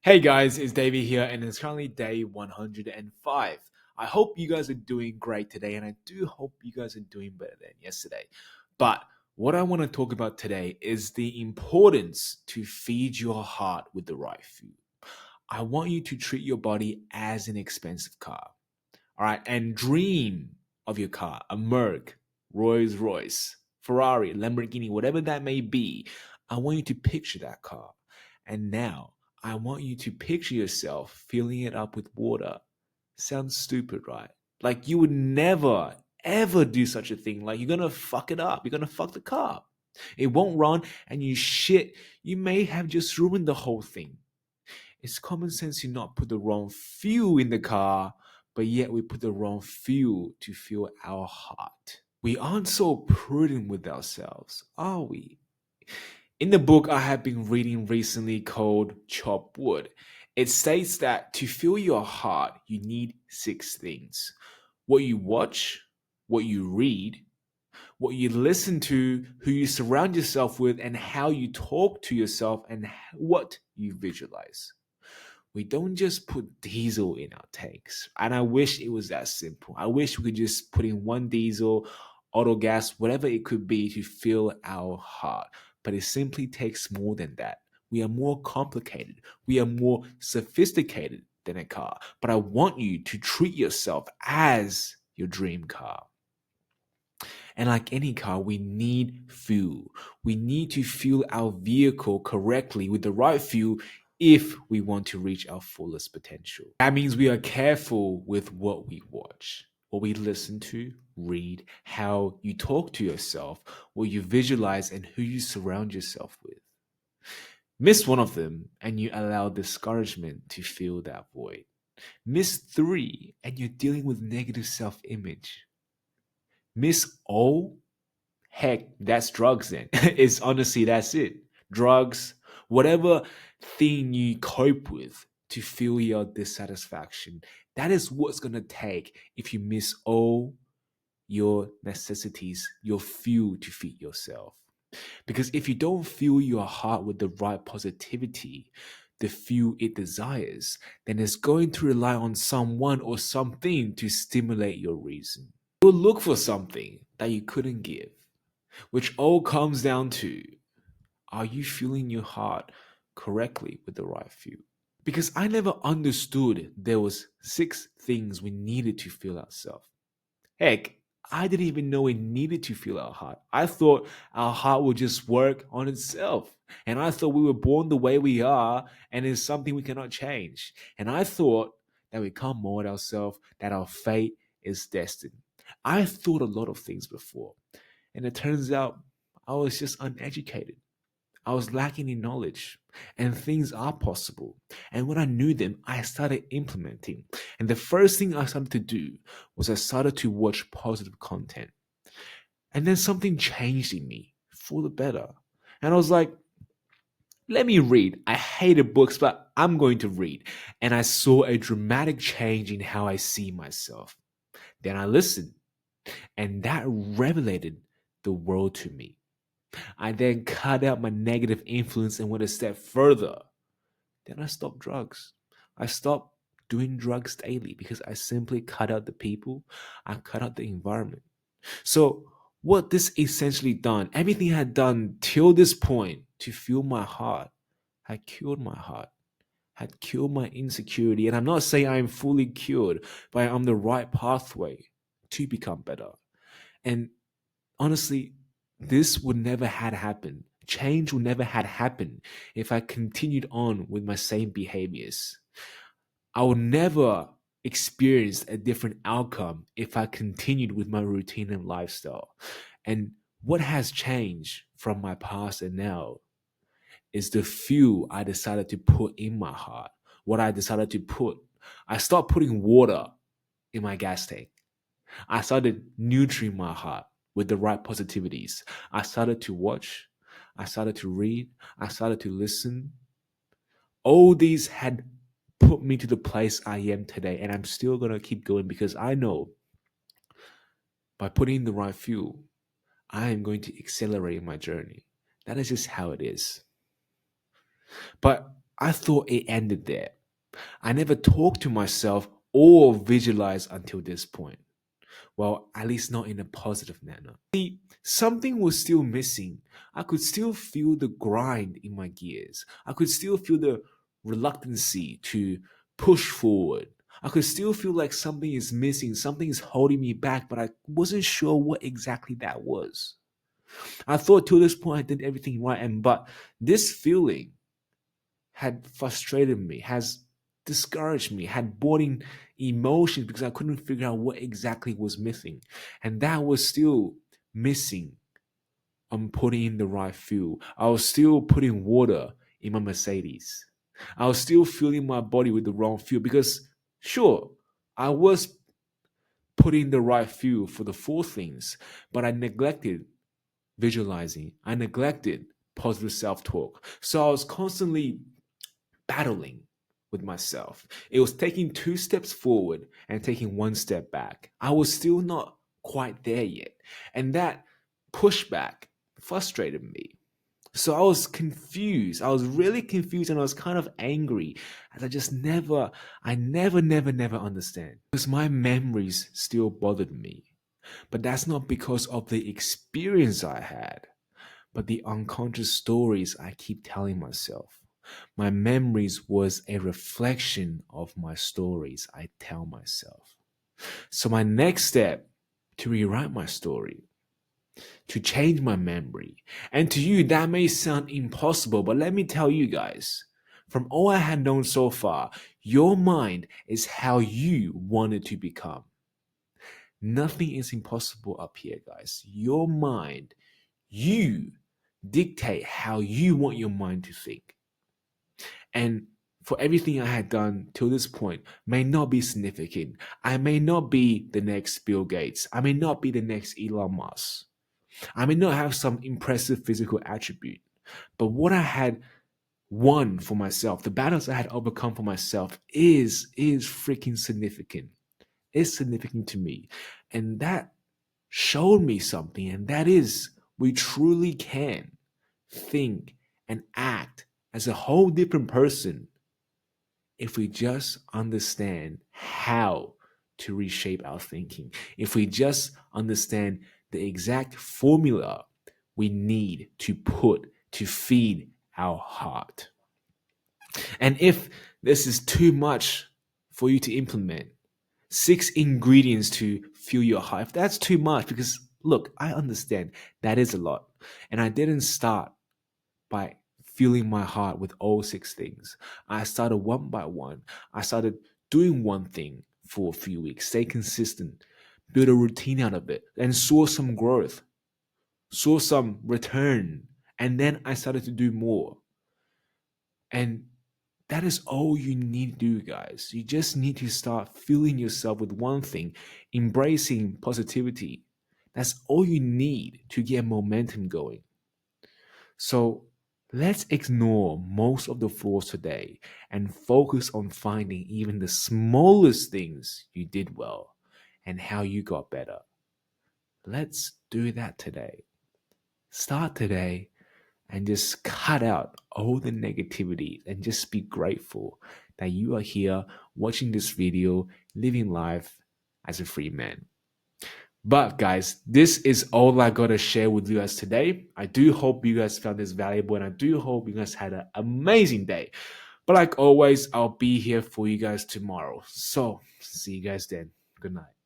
Hey guys, it's Davey here, and it's currently day 105. I hope you guys are doing great today, and I do hope you guys are doing better than yesterday. But what I want to talk about today is the importance to feed your heart with the right food. I want you to treat your body as an expensive car, all right, and dream of your car, a Merc, Rolls Royce, Ferrari, Lamborghini, whatever that may be. I want you to picture that car. And now I want you to picture yourself filling it up with water. Sounds stupid, right? Like you would never, ever do such a thing. Like you're going to fuck it up. You're going to fuck the car up. It won't run and you may have just ruined the whole thing. It's common sense to not put the wrong fuel in the car, but yet we put the wrong fuel to fuel our heart. We aren't so prudent with ourselves, are we? In the book I have been reading recently called Chop Wood, it states that to fill your heart, you need six things: what you watch, what you read, what you listen to, who you surround yourself with, and how you talk to yourself, and what you visualize. We don't just put diesel in our tanks. And I wish it was that simple. I wish we could just put in one diesel, auto gas, whatever it could be to fill our heart. But it simply takes more than that. We are more complicated. We are more sophisticated than a car. But I want you to treat yourself as your dream car. And like any car, we need fuel. We need to fuel our vehicle correctly with the right fuel if we want to reach our fullest potential. That means we are careful with what we watch, what we listen to, read, how you talk to yourself, what you visualize, and who you surround yourself with. Miss one of them, and you allow discouragement to fill that void. Miss three, and you're dealing with negative self image. Miss all, heck, that's drugs then. It's honestly, that's it. Drugs, whatever thing you cope with to feel your dissatisfaction, that is what's going to take if you miss all your necessities, your fuel to feed yourself. Because if you don't fuel your heart with the right positivity, the fuel it desires, then it's going to rely on someone or something to stimulate your reason. You'll look for something that you couldn't give, which all comes down to, are you fueling your heart correctly with the right fuel? Because I never understood there was six things we needed to fuel ourselves. Heck, I didn't even know we needed to fuel our heart. I thought our heart would just work on itself. And I thought we were born the way we are and it's something we cannot change. And I thought that we can't mold ourselves, that our fate is destined. I thought a lot of things before. And it turns out I was just uneducated. I was lacking in knowledge, and things are possible. And when I knew them, I started implementing. And the first thing I started to do was I started to watch positive content. And then something changed in me for the better. And I was like, let me read. I hated books, but I'm going to read. And I saw a dramatic change in how I see myself. Then I listened, and that revelated the world to me. I then cut out my negative influence and went a step further. Then I stopped drugs. I stopped doing drugs daily because I simply cut out the people, I cut out the environment. So, what this essentially done, everything I had done till this point to fuel my heart, had cured my heart, had cured my insecurity. And I'm not saying I'm fully cured, but I'm the right pathway to become better. And honestly, this would never had happened. Change would never had happened if I continued on with my same behaviors. I would never experience a different outcome if I continued with my routine and lifestyle. And what has changed from my past and now is the fuel I decided to put in my heart. What I decided to put. I stopped putting water in my gas tank. I started nurturing my heart with the right positivities. I started to watch, I started to read, I started to listen. All these had put me to the place I am today, and I'm still going to keep going because I know by putting the right fuel, I am going to accelerate my journey. That is just how it is. But I thought it ended there. I never talked to myself or visualized until this point. Well, at least not in a positive manner. See, something was still missing. I could still feel the grind in my gears. I could still feel the reluctancy to push forward. I could still feel like something is missing, something is holding me back, but I wasn't sure what exactly that was. I thought to this point I did everything right, and but this feeling had frustrated me, has discouraged me, had brought in emotions because I couldn't figure out what exactly was missing. And that was still missing. I'm putting in the right fuel. I was still putting water in my Mercedes. I was still filling my body with the wrong fuel because, sure, I was putting the right fuel for the four things, but I neglected visualizing. I neglected positive self talk. So I was constantly battling with myself. It was taking two steps forward and taking one step back. I was still not quite there yet. And that pushback frustrated me. So I was confused. I was really confused and I was kind of angry as I never understand. Because my memories still bothered me. But that's not because of the experience I had, but the unconscious stories I keep telling myself. My memories was a reflection of my stories I tell myself. So my next step to rewrite my story, to change my memory. And to you, that may sound impossible, but let me tell you guys, from all I had known so far, your mind is how you want it to become. Nothing is impossible up here, guys. Your mind, you dictate how you want your mind to think. And for everything I had done till this point may not be significant. I may not be the next Bill Gates. I may not be the next Elon Musk. I may not have some impressive physical attribute. But what I had won for myself, the battles I had overcome for myself is freaking significant. It's significant to me. And that showed me something, and that is we truly can think and act as a whole different person if we just understand how to reshape our thinking, if we just understand the exact formula we need to put to feed our heart. And if this is too much for you to implement, 6 ingredients to fuel your heart, if that's too much, because look, I understand that is a lot. And I didn't start by filling my heart with all 6 things. I started one by one. I started doing one thing for a few weeks, stay consistent, build a routine out of it, and saw some growth, saw some return. And then I started to do more. And that is all you need to do, guys. You just need to start filling yourself with one thing, embracing positivity. That's all you need to get momentum going. So let's ignore most of the flaws today and focus on finding even the smallest things you did well and how you got better. Let's do that today. Start today and just cut out all the negativity and just be grateful that you are here watching this video, living life as a free man. But guys, this is all I gotta share with you guys today. I do hope you guys found this valuable and I do hope you guys had an amazing day. But like always, I'll be here for you guys tomorrow. So see you guys then. Good night.